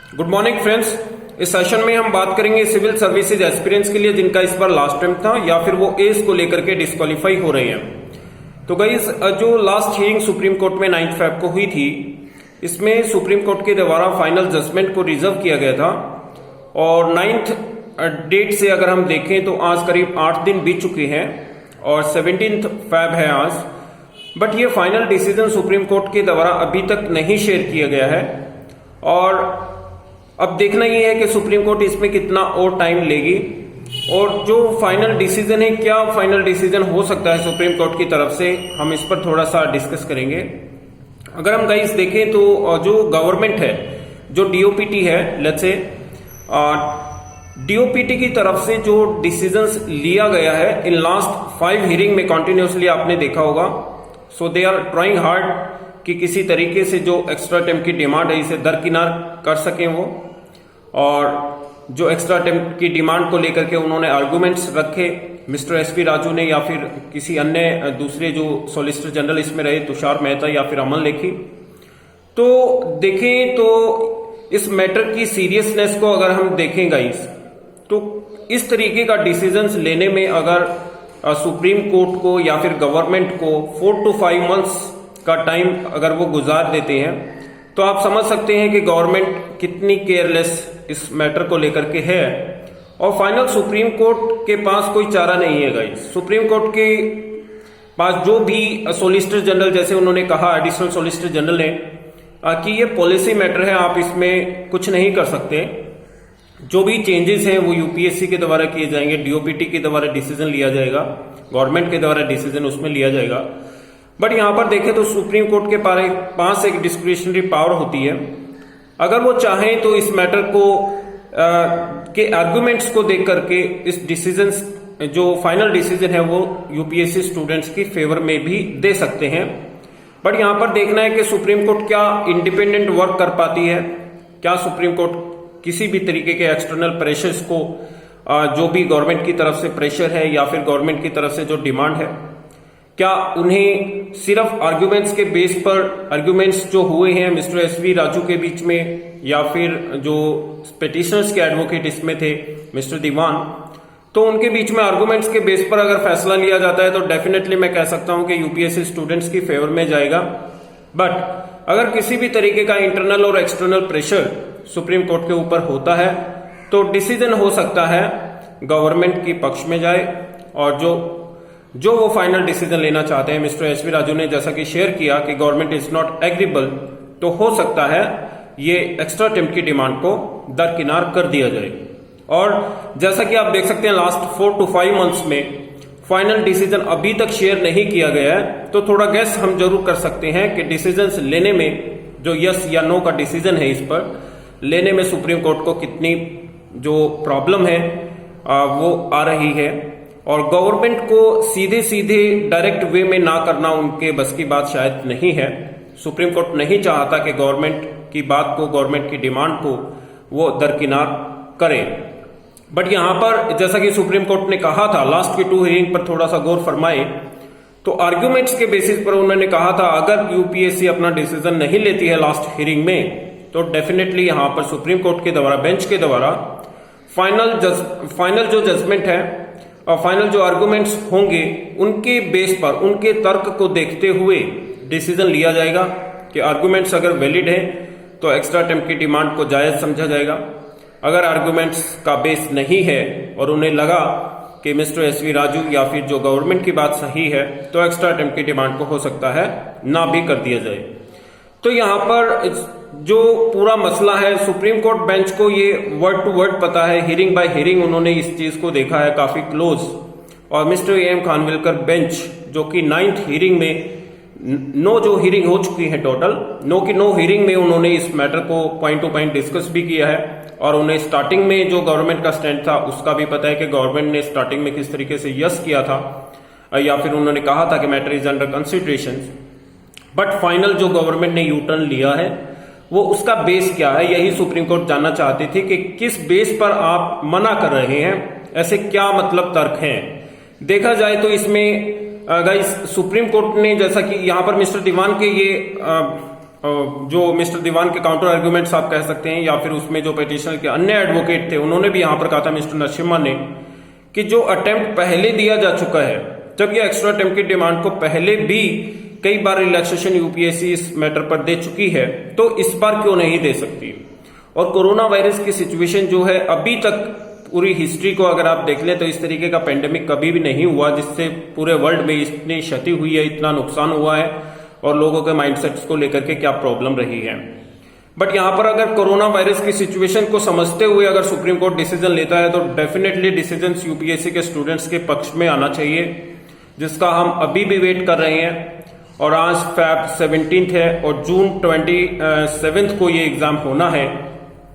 Good morning friends. इस session में हम बात करेंगे सिविल सर्विसेज एस्पिरेंट्स के लिए जिनका इस बार लास्ट टाइम था या फिर वो एज को लेकर के डिस्क्वालीफाई हो रहे हैं। तो गाइस, जो लास्ट हियरिंग सुप्रीम कोर्ट में 9 फेब को हुई थी, इसमें सुप्रीम कोर्ट के द्वारा फाइनल जजमेंट को रिजर्व किया गया था और 9th डेट से अगर हम देखें तो आज करीब 8 दिन बीत चुके हैं और 17th फेब है आज। बट ये फाइनल डिसीजन सुप्रीम कोर्ट के द्वारा अभी तक नहीं शेयर किया गया है और अब देखना ये है कि सुप्रीम कोर्ट इसमें कितना और टाइम लेगी और जो फाइनल डिसीजन है, क्या फाइनल डिसीजन हो सकता है सुप्रीम कोर्ट की तरफ से, हम इस पर थोड़ा सा डिस्कस करेंगे। अगर हम गाइस देखें तो जो गवर्नमेंट है, जो डीओपीटी है, लेट्स से डीओपीटी की तरफ से जो डिसीजंस लिया गया है इन लास्ट 5 हियरिंग में कंटिन्यूसली आपने देखा होगा। सो दे आर ट्राइंग हार्ड कि किसी तरीके से जो एक्स्ट्रा टाइम की डिमांड है इसे दरकिनार कर सकें वो, और जो एक्स्ट्रा टाइम की डिमांड को लेकर के उन्होंने आर्गुमेंट्स रखे मिस्टर एसपी राजू ने या फिर किसी अन्य दूसरे जो सॉलिसिटर जनरल इसमें रहे, तुषार मेहता या फिर अमन लेखी। तो देखें तो इस मैटर की सीरियसनेस को अगर हम देखें गाइस, तो इस तरीके का डिसीजंस लेने में अगर सुप्रीम कोर्ट को या फिर गवर्नमेंट को 4 to 5 मंथ्स का टाइम अगर वो गुजार देते हैं तो आप समझ सकते हैं कि गवर्नमेंट कितनी केयरलेस इस मैटर को लेकर के है। और फाइनल सुप्रीम कोर्ट के पास कोई चारा नहीं है गाइस। सुप्रीम कोर्ट के पास जो भी सॉलिसिटर जनरल, जैसे उन्होंने कहा एडिशनल सॉलिसिटर जनरल ने कि ये पॉलिसी मैटर है, आप इसमें कुछ नहीं कर सकते। जो भी चेंजेस हैं वो यूपीएससी के द्वारा किए जाएंगे, डीओपीटी के द्वारा डिसीजन लिया जाएगा, गवर्नमेंट के द्वारा डिसीजन उसमें लिया जाएगा। बट यहां पर देखें तो सुप्रीम कोर्ट के पास एक डिस्क्रिशनरी पावर होती है। अगर वो चाहें तो इस मैटर को के आर्गुमेंट्स को देख करके इस डिसीजन, जो फाइनल डिसीजन है वो यूपीएससी स्टूडेंट्स की फेवर में भी दे सकते हैं। बट यहां पर देखना है कि सुप्रीम कोर्ट क्या इंडिपेंडेंट वर्क कर पाती है, क्या सुप्रीम कोर्ट किसी भी तरीके के एक्सटर्नल प्रेशर्स को, जो भी गवर्नमेंट की तरफ से प्रेशर है या फिर गवर्नमेंट की तरफ से जो डिमांड है, क्या उन्हें सिर्फ आर्ग्यूमेंट्स के बेस पर, आर्ग्यूमेंट्स जो हुए हैं मिस्टर एसवी राजू के बीच में या फिर जो पिटिशनर्स के एडवोकेट इसमें थे मिस्टर दीवान, तो उनके बीच में आर्ग्यूमेंट्स के बेस पर अगर फैसला लिया जाता है तो डेफिनेटली मैं कह सकता हूं कि यूपीएससी स्टूडेंट्स की फेवर में जाएगा। बट अगर किसी भी तरीके का इंटरनल और एक्सटर्नल प्रेशर सुप्रीम कोर्ट के ऊपर होता है तो डिसीजन हो सकता है गवर्नमेंट के पक्ष में जाए और जो वो फाइनल डिसीजन लेना चाहते हैं मिस्टर एसवी राजू ने जैसा कि शेयर किया कि गवर्नमेंट इज नॉट एग्रीबल, तो हो सकता है ये एक्स्ट्रा टाइम की डिमांड को दरकिनार कर दिया जाए। और जैसा कि आप देख सकते हैं लास्ट 4 to 5 मंथ्स में फाइनल डिसीजन अभी तक शेयर नहीं किया गया है, तो थोड़ा गेस हम जरूर कर सकते हैं कि डिसीजंस लेने में जो यस या नो का डिसीजन है इस पर लेने में सुप्रीम कोर्ट को कितनी जो प्रॉब्लम है वो आ रही है। और गवर्नमेंट को सीधे सीधे डायरेक्ट वे में ना करना उनके बस की बात शायद नहीं है। सुप्रीम कोर्ट नहीं चाहता कि गवर्नमेंट की बात को, गवर्नमेंट की डिमांड को वो दरकिनार करे। बट यहां पर जैसा कि सुप्रीम कोर्ट ने कहा था लास्ट की 2 हियरिंग पर थोड़ा सा गौर फरमाए तो आर्ग्यूमेंट्स के बेसिस पर उन्होंने कहा था अगर यूपीएससी अपना डिसीजन नहीं लेती है लास्ट हियरिंग में तो डेफिनेटली यहां पर सुप्रीम कोर्ट के द्वारा, बेंच के द्वारा फाइनल जो जजमेंट है और फाइनल जो आर्गुमेंट्स होंगे उनके बेस पर, उनके तर्क को देखते हुए डिसीजन लिया जाएगा कि आर्गुमेंट्स अगर वैलिड है तो एक्स्ट्रा टाइम की डिमांड को जायज समझा जाएगा। अगर आर्गुमेंट्स का बेस नहीं है और उन्हें लगा कि मिस्टर एसवी राजू या फिर जो गवर्नमेंट की बात सही है तो एक्स्ट्रा टाइम की डिमांड को हो सकता है ना भी कर दिया जाए। तो यहां पर जो पूरा मसला है सुप्रीम कोर्ट बेंच को ये वर्ड टू वर्ड पता है, हियरिंग बाय हियरिंग उन्होंने इस चीज को देखा है काफी क्लोज। और मिस्टर एम खानविलकर बेंच जो कि 9th हियरिंग में 9 जो हियरिंग हो चुकी है टोटल, 9 हियरिंग में उन्होंने इस मैटर को पॉइंट टू पॉइंट डिस्कस भी किया है और उन्हें स्टार्टिंग में जो गवर्नमेंट का स्टैंड था उसका भी पता है कि गवर्नमेंट ने स्टार्टिंग में किस तरीके से यस किया था या फिर उन्होंने कहा था कि matter is under consideration. But final जो गवर्नमेंट ने यू टर्न लिया है वो उसका बेस क्या है, यही सुप्रीम कोर्ट जानना चाहती थी कि किस बेस पर आप मना कर रहे हैं, ऐसे क्या मतलब तर्क हैं। देखा जाए तो इसमें गाइस सुप्रीम कोर्ट ने, जैसा कि यहां पर मिस्टर दीवान के ये जो मिस्टर दीवान के काउंटर आर्ग्यूमेंट्स आप कह सकते हैं, या फिर उसमें जो पिटिशनर के अन्य एडवोकेट थे उन्होंने भी यहां पर कहा था, मिस्टर नरसिम्हा ने, कि जो अटेम्प्ट पहले दिया जा चुका है, जब ये एक्स्ट्रा अटेम्प्ट की डिमांड को पहले भी कई बार रिलैक्सेशन यूपीएससी इस मैटर पर दे चुकी है, तो इस बार क्यों नहीं दे सकती। और कोरोना वायरस की सिचुएशन जो है, अभी तक पूरी हिस्ट्री को अगर आप देख लें तो इस तरीके का पेंडेमिक कभी भी नहीं हुआ जिससे पूरे वर्ल्ड में इतनी क्षति हुई है, इतना नुकसान हुआ है, और लोगों के माइंडसेट्स को लेकर के क्या प्रॉब्लम रही है। बट यहां पर अगर कोरोना वायरस की सिचुएशन को समझते हुए अगर सुप्रीम कोर्ट डिसीजन लेता है तो डेफिनेटली डिसीजन यूपीएससी के स्टूडेंट्स के पक्ष में आना चाहिए, जिसका हम अभी भी वेट कर रहे हैं। और आज Feb 17 है और जून 27 को ये एग्जाम होना है,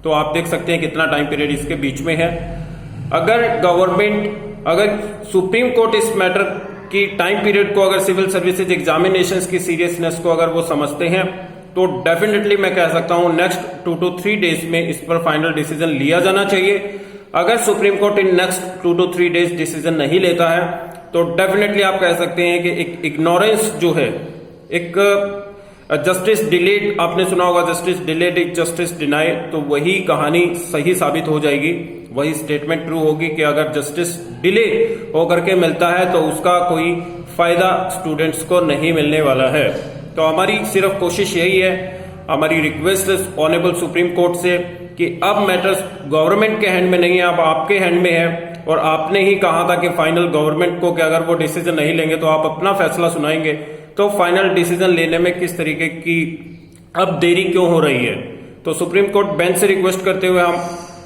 तो आप देख सकते हैं कितना टाइम पीरियड इसके बीच में है। अगर सुप्रीम कोर्ट इस मैटर की टाइम पीरियड को, अगर सिविल सर्विसेज एग्जामिनेशंस की सीरियसनेस को अगर वो समझते हैं, तो डेफिनेटली मैं कह सकता हूं नेक्स्ट 2 to 3 डेज में इस पर फाइनल डिसीजन लिया जाना चाहिए। अगर supreme court in next 2 to 3 days decision नहीं लेता है तो डेफिनेटली आप कह सकते हैं कि एक इग्नोरेंस जो है, एक जस्टिस डिलेड, आपने सुना होगा justice delayed is justice deny, तो वही कहानी सही साबित हो जाएगी, वही स्टेटमेंट ट्रू होगी कि अगर जस्टिस डिले होकर के मिलता है तो उसका कोई फायदा स्टूडेंट्स को नहीं मिलने वाला है। तो हमारी सिर्फ कोशिश यही है, हमारी रिक्वेस्ट है ऑनरेबल सुप्रीम कोर्ट से कि अब मैटर्स गवर्नमेंट के हैंड में नहीं है, अब आपके हैंड में है। और आपने ही कहा था कि फाइनल गवर्नमेंट को कि अगर वो डिसीजन नहीं लेंगे तो आप अपना फैसला सुनाएंगे, तो फाइनल डिसीजन लेने में किस तरीके की अब देरी क्यों हो रही है। तो सुप्रीम कोर्ट बेंच से रिक्वेस्ट करते हुए हम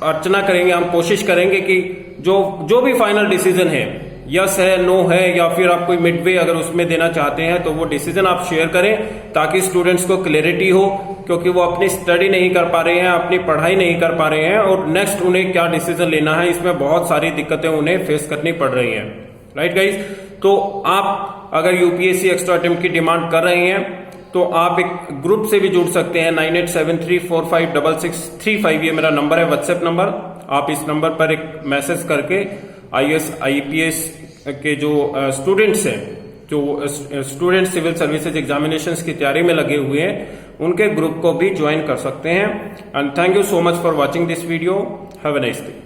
अर्चना करेंगे, हम कोशिश करेंगे कि जो भी फाइनल डिसीजन है, यस है, नो है, या फिर आप कोई मिडवे अगर उसमें देना चाहते हैं तो वो डिसीजन आप शेयर करें ताकि स्टूडेंट्स को क्लैरिटी हो, क्योंकि वो अपनी स्टडी नहीं कर पा रहे हैं, अपनी पढ़ाई नहीं कर पा रहे हैं, और नेक्स्ट उन्हें क्या डिसीजन लेना है इसमें बहुत सारी दिक्कतें उन्हें फेस करनी पड़ रही हैं। राइट गाइज, तो आप अगर यूपीएससी एक्स्ट्रा अटेम्प्ट की डिमांड कर रहे हैं तो आप एक ग्रुप से भी जुड़ सकते हैं, 9873456635, ये मेरा नंबर है, व्हाट्सएप नंबर। आप इस नंबर पर एक मैसेज करके आईएएस आईपीएस के जो स्टूडेंट्स हैं, जो स्टूडेंट सिविल सर्विसेज एग्जामिनेशंस की तैयारी में लगे हुए हैं, उनके ग्रुप को भी ज्वाइन कर सकते हैं। And thank you so much for watching this video. Have a nice day.